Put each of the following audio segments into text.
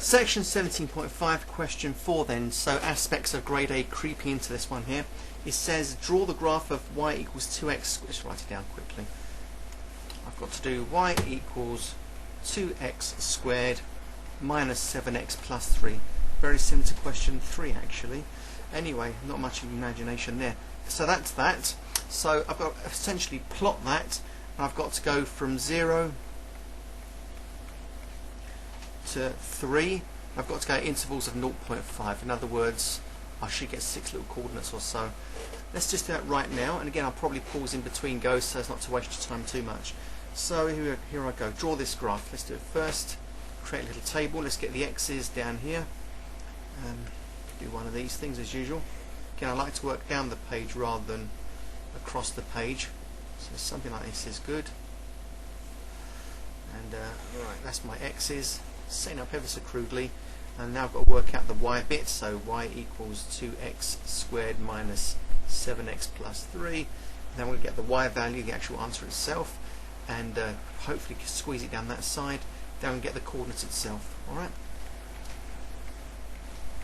Section 17.5, question 4 then. So aspects of grade A creeping into this one here. It says draw the graph of y equals 2x. Let's write it down quickly. I've got to do y equals 2x squared minus 7x plus 3. Very similar to question 3 actually. Anyway, not much imagination there. So that's that. So I've got to essentially plot that, and I've got to go from 0 to 3. I've got to go intervals of 0.5. In other words, I should get 6 little coordinates or so. Let's just do that right now, and again I'll probably pause in between goes so as not to waste your time too much. So here I go. Draw this graph. Let's do it first. Create a little table. Let's get the x's down here. Do one of these things as usual. Again, I like to work down the page rather than across the page. So something like this is good. And right, that's my x's. Setting up ever so crudely. And now I've got to work out the y bit. So y equals 2x squared minus 7x plus 3. And then we'll get the y value, the actual answer itself, and hopefully squeeze it down that side. Then we'll get the coordinates itself. Alright?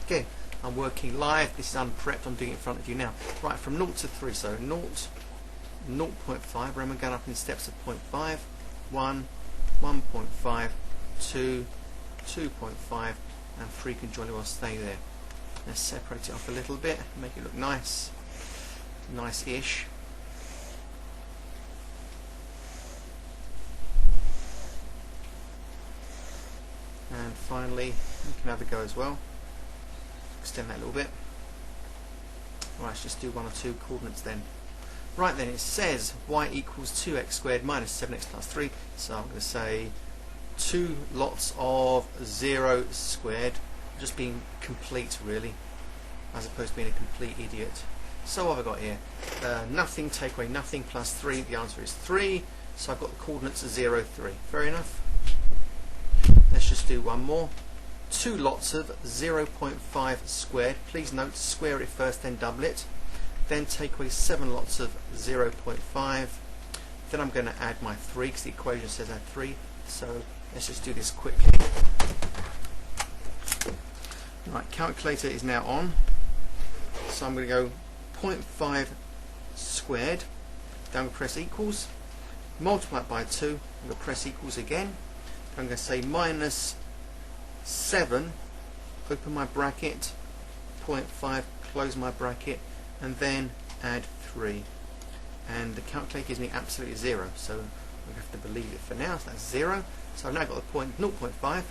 Okay, I'm working live. This is unprepped. I'm doing it in front of you now. Right, from 0 to 3. So 0, 0.5. Remember, going up in steps of 0.5. 1, 1.5, 2, 2.5, and 3 can jolly well stay there. Let's separate it off a little bit, make it look nice, nice-ish. And finally, you can have a go as well. Extend that a little bit. Right, let's just do 1 or 2 coordinates then. Right then, it says y equals 2x squared minus 7x plus 3. So I'm going to say 2 lots of 0 squared. Just being complete really, as opposed to being a complete idiot. So what have I got here? Nothing, take away nothing, plus 3. The answer is 3. So I've got the coordinates of 0, 3. Fair enough. Let's just do one more. 2 lots of 0.5 squared. Please note, square it first, then double it. Then take away 7 lots of 0.5. Then I'm going to add my 3 because the equation says add 3. So let's just do this quickly. Right, calculator is now on. So I'm going to go 0.5 squared. Then I'm going to press equals. Multiply it by 2. I'm going to press equals again. I'm going to say minus 7. Open my bracket. 0.5. Close my bracket. And then add 3, and the calculator gives me absolutely 0, so we have to believe it for now. So that's 0. So I've now got the point 0.5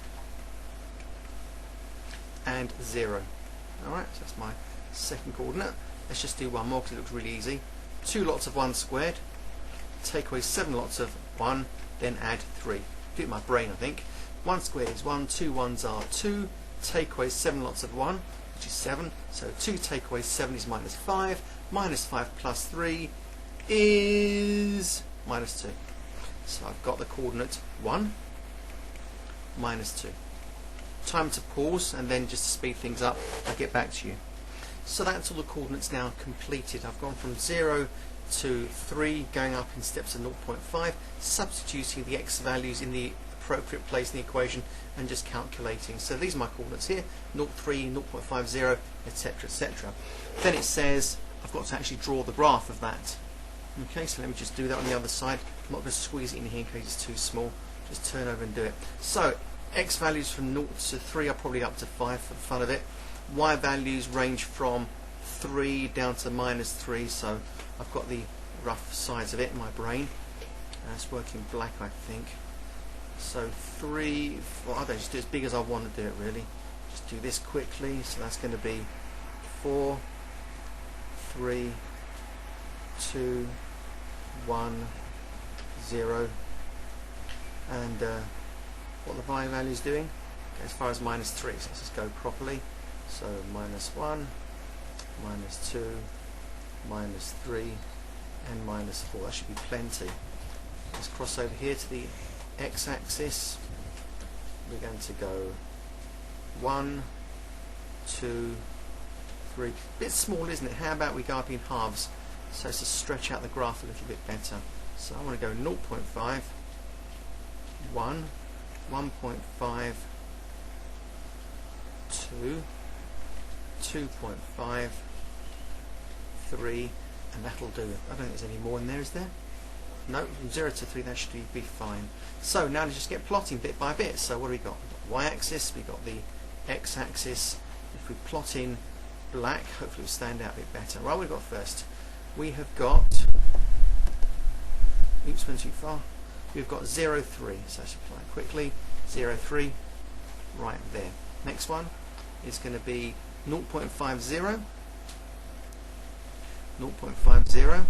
and 0. Alright, so that's my second coordinate. Let's just do one more because it looks really easy. 2 lots of 1 squared, take away 7 lots of 1, then add 3. Do it in my brain, I think. 1 squared is 1, 2 ones are 2, take away 7 lots of 1, which is 7, so 2 take away 7 is minus 5, minus 5 plus 3 is minus 2. So I've got the coordinate 1, minus 2. Time to pause, and then just to speed things up, I'll get back to you. So that's all the coordinates now completed. I've gone from 0 to 3, going up in steps of 0.5, substituting the x values in the appropriate place in the equation and just calculating. So these are my coordinates here, 0.3, 0.50, etc, etc. Then it says I've got to actually draw the graph of that. Okay, so let me just do that on the other side. I'm not going to squeeze it in here in case it's too small. Just turn over and do it. So x values from 0 to 3 are probably up to 5 for the fun of it. Y values range from 3 down to minus 3, so I've got the rough size of it in my brain. It's working black, I think. So 3, 4, I don't just do as big as I want to do it really. Just do this quickly. So that's going to be 4, 3, 2, 1, 0. And what the y value is doing? Okay, as far as minus 3. So let's just go properly. So minus 1, minus 2, minus 3, and minus 4. That should be plenty. Let's cross over here to the x-axis. We're going to go 1, 2, 3. A bit small, isn't it? How about we go up in halves so as to stretch out the graph a little bit better. So I want to go 0.5, 1, 1.5, 2, 2.5, 3, and that'll do. I don't think there's any more in there, is there? No, from 0 to 3 that should be fine. So now let's just get plotting bit by bit. So what do we got? We've got the y-axis, we've got the x-axis. If we plot in black, hopefully it'll stand out a bit better. Right, we've got first. We have got, oops, went too far. We've got 0, 3. So let's apply quickly. 0, 3, right there. Next one is going to be 0.50. 0.50.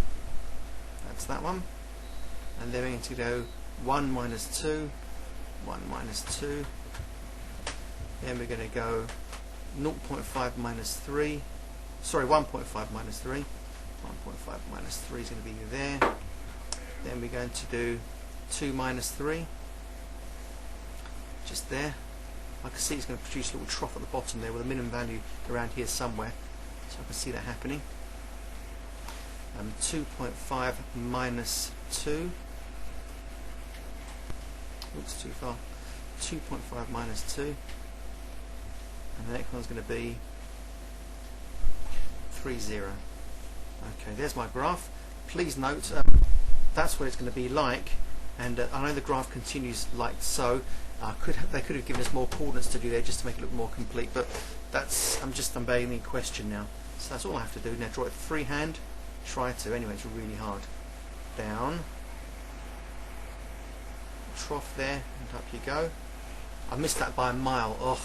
That's that one. And then we're going to go 1 minus 2, 1 minus 2. Then we're going to go 0.5 minus 3. Sorry, 1.5 minus 3. 1.5 minus 3 is going to be there. Then we're going to do 2 minus 3. Just there. I can see it's going to produce a little trough at the bottom there with a minimum value around here somewhere. So I can see that happening. 2.5 minus 2. Oops, too far. 2.5 minus 2. And the next one's going to be 3, 0. Okay, there's my graph. Please note that's what it's going to be like. And I know the graph continues like so. They could have given us more coordinates to do there just to make it look more complete, but I'm just obeying the question now. So that's all I have to do. Now draw it freehand. Try to. Anyway, it's really hard. Down. Trough there, and up you go. I missed that by a mile. Ugh,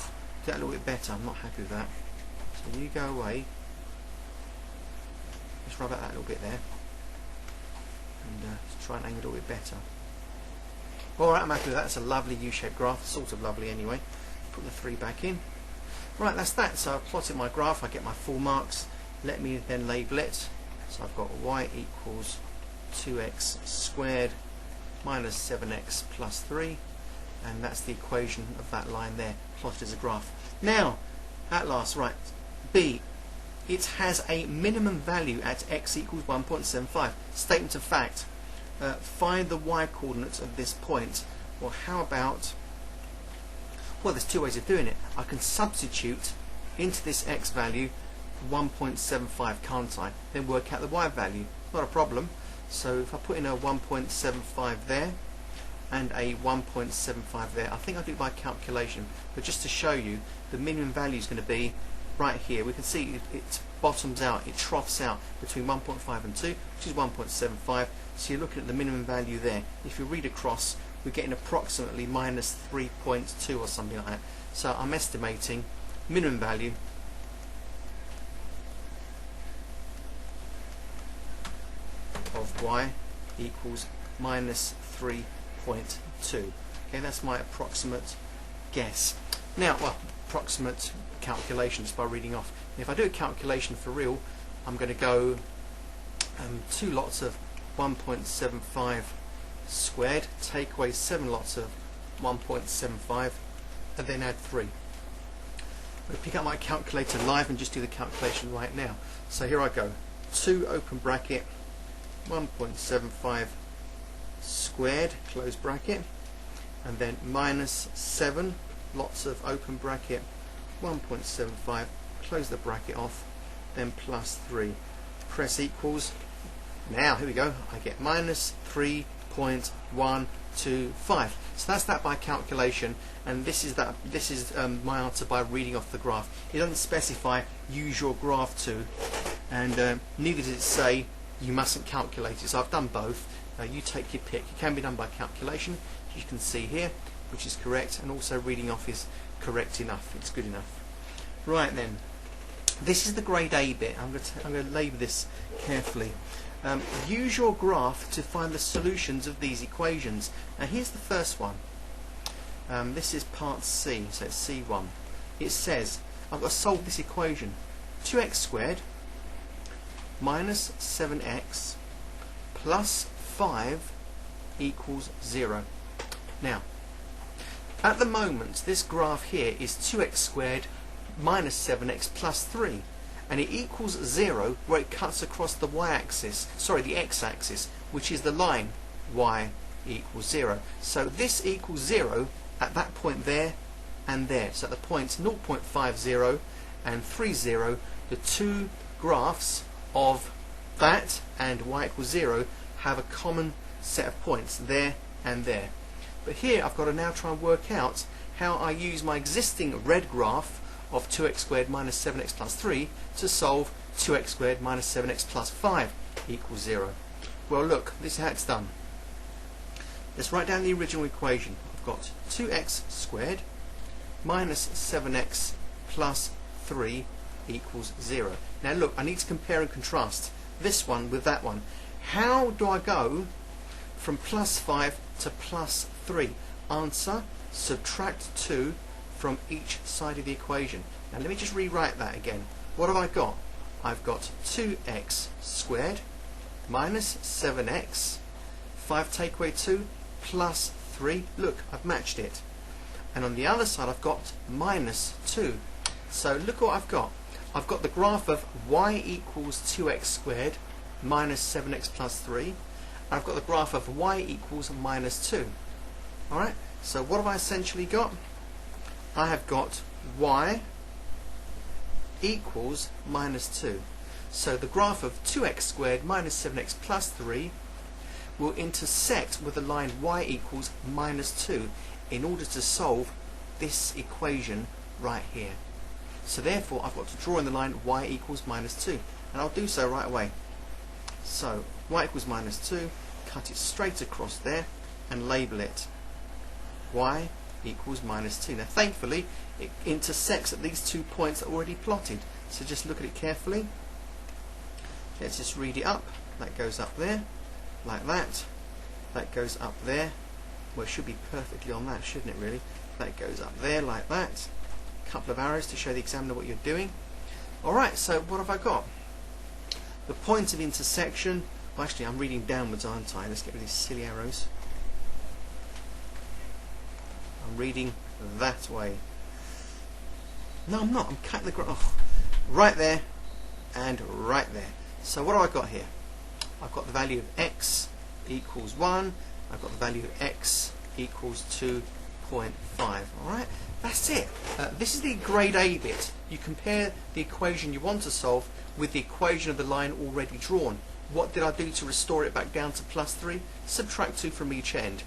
get a little bit better. I'm not happy with that. So you go away. Just rub out that little bit there. And just try and aim it a little bit better. Alright, I'm happy with that. That's a lovely U-shaped graph, sort of lovely anyway. Put the 3 back in. Right, that's that. So I've plotted my graph, I get my full marks. Let me then label it. So I've got y equals 2x squared minus 7x plus 3. And that's the equation of that line there, plotted as a graph. Now, at last, right, B. It has a minimum value at x equals 1.75. Statement of fact. Find the y-coordinates of this point. Well, how about, well, there's 2 ways of doing it. I can substitute into this x value 1.75, can't I? Then work out the y value. Not a problem. So if I put in a 1.75 there and a 1.75 there, I think I'll do it by calculation. But just to show you, the minimum value is going to be right here. We can see it bottoms out, it troughs out between 1.5 and 2, which is 1.75. So you're looking at the minimum value there. If you read across, we're getting approximately minus 3.2 or something like that. So I'm estimating minimum value of y equals minus 3.2. Okay, that's my approximate guess. Now, well, approximate calculation just by reading off. And if I do a calculation for real, I'm going to go 2 lots of 1.75 squared, take away 7 lots of 1.75, and then add 3. I'm going to pick up my calculator live and just do the calculation right now. So here I go. 2 open bracket, 1.75 squared, close bracket, and then minus 7 lots of open bracket, 1.75, close the bracket off, then plus 3. Press equals. Now, here we go. I get minus 3.125. So that's that by calculation, and this is that. This is my answer by reading off the graph. It doesn't specify use your graph to, and neither does it say you mustn't calculate it. So I've done both. You take your pick. It can be done by calculation, as you can see here, which is correct, and also reading off is correct enough. It's good enough. Right then, this is the grade A bit. I'm going to label this carefully. Use your graph to find the solutions of these equations. Now here's the first one. This is part C, so it's C1. It says I've got to solve this equation. 2x squared minus 7x plus 5 equals 0. Now, at the moment, this graph here is 2x squared minus 7x plus 3. And it equals 0 where it cuts across the y-axis, sorry, the x-axis, which is the line y equals 0. So this equals 0 at that point there, and there. So at the points 0.50 and 30, the two graphs of that and y equals 0 have a common set of points there and there. But here I've got to now try and work out how I use my existing red graph of 2x squared minus 7x plus 3 to solve 2x squared minus 7x plus 5 equals 0. Well, look, this is how it's done. Let's write down the original equation. I've got 2x squared minus 7x plus 3 equals 0. Now look, I need to compare and contrast this one with that one. How do I go from plus 5 to plus 3? Answer, subtract 2 from each side of the equation. Now let me just rewrite that again. What have I got? I've got 2x squared minus 7x, 5 take away 2, plus 3. Look, I've matched it. And on the other side I've got minus 2. So look what I've got. I've got the graph of y equals 2x squared minus 7x plus 3. I've got the graph of y equals minus 2. Alright, so what have I essentially got? I have got y equals minus 2. So the graph of 2x squared minus 7x plus 3 will intersect with the line y equals minus 2 in order to solve this equation right here. So therefore I've got to draw in the line y equals minus 2, and I'll do so right away. So y equals minus 2, cut it straight across there and label it y equals minus 2. Now thankfully it intersects at these 2 points that are already plotted, so just look at it carefully. Let's just read it up. That goes up there like that. That goes up there. Well, it should be perfectly on that, shouldn't it really? That goes up there like that. Couple of arrows to show the examiner what you're doing. Alright, so what have I got? The point of intersection, well actually I'm reading downwards, aren't I? Let's get rid of these silly arrows. I'm reading that way. No, I'm not. I'm cutting the graph. Right there and right there. So what have I got here? I've got the value of x equals 1. I've got the value of x equals 2.5. Alright? That's it. This is the grade A bit. You compare the equation you want to solve with the equation of the line already drawn. What did I do to restore it back down to plus 3? Subtract 2 from each end.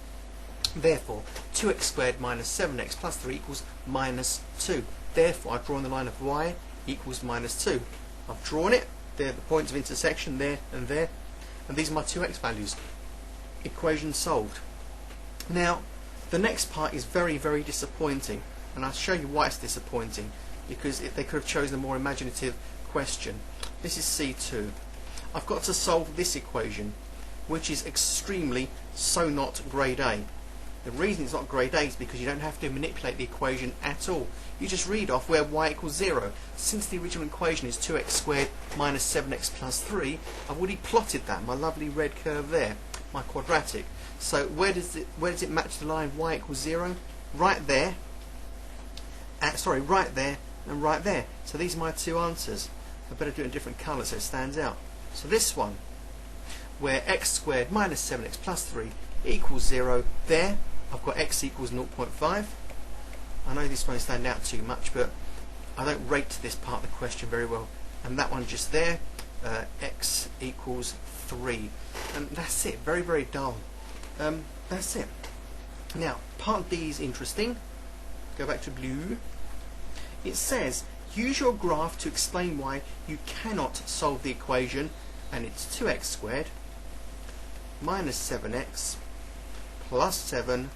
Therefore, 2x squared minus 7x plus 3 equals minus 2. Therefore, I've drawn the line of y equals minus 2. I've drawn it. They're the points of intersection there, and these are my 2x values. Equation solved. Now, the next part is very, very disappointing, and I'll show you why it's disappointing, because they could have chosen a more imaginative question. This is C2. I've got to solve this equation, which is extremely so not grade A. The reason it's not grade A is because you don't have to manipulate the equation at all. You just read off where y equals 0. Since the original equation is 2x squared minus 7x plus 3, I've already plotted that, my lovely red curve there, my quadratic. So where does it match the line y equals 0? Right there. Right there and right there. So these are my two answers. I better do it in different colours so it stands out. So this one, where x squared minus 7x plus 3 equals 0, there I've got x equals 0.5. I know this won't stand out too much, but I don't rate this part of the question very well. And that one just there, x equals 3. And that's it. Very, very dull. That's it. Now, part D is interesting. Go back to blue. It says, use your graph to explain why you cannot solve the equation, and it's 2x squared minus 7x plus 7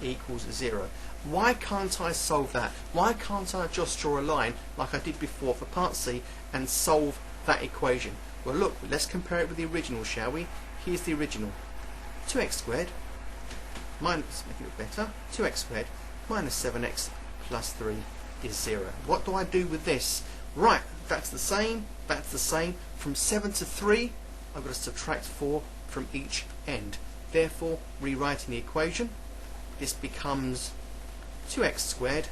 equals 0. Why can't I solve that? Why can't I just draw a line like I did before for part C and solve that equation? Well look, let's compare it with the original, shall we? Here's the original. 2x squared minus, make it look better, 2x squared minus 7x plus 3 is 0. What do I do with this? Right, that's the same, that's the same. From 7 to 3, I've got to subtract 4 from each end. Therefore, rewriting the equation, this becomes 2x squared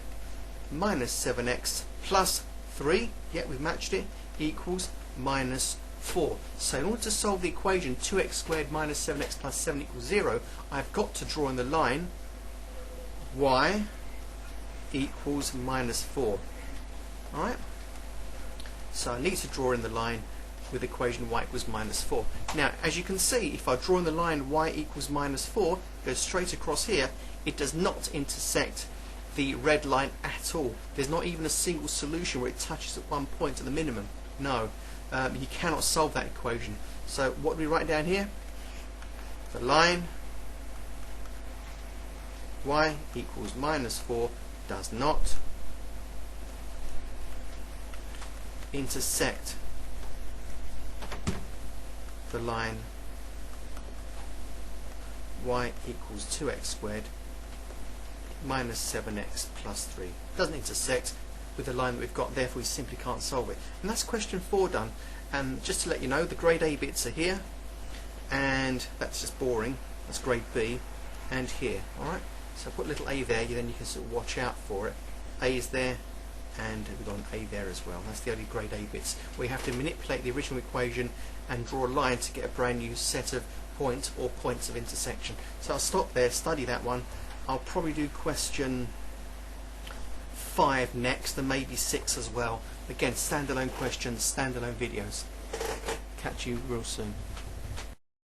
minus 7x plus 3, yeah, we've matched it, equals minus 4. So in order to solve the equation 2x squared minus 7x plus 7 equals 0, I've got to draw in the line y equals minus 4. Alright? So I need to draw in the line with equation y equals minus 4. Now, as you can see, if I draw in the line y equals minus 4, goes straight across here, it does not intersect the red line at all. There's not even a single solution where it touches at one point at the minimum. No, you cannot solve that equation. So what do we write down here? The line y equals minus 4 does not intersect the line y equals 2x squared minus 7x plus 3. Doesn't intersect with the line that we've got, therefore we simply can't solve it. And that's question 4 done. And just to let you know, the grade A bits are here, and that's just boring. That's grade B, and here. Alright? So put a little A there, then you can sort of watch out for it. A is there, and we've got an A there as well. That's the only grade A bits. We have to manipulate the original equation and draw a line to get a brand new set of points or points of intersection. So I'll stop there, study that one. I'll probably do question 5 next, and maybe 6 as well. Again, standalone questions, standalone videos. Catch you real soon.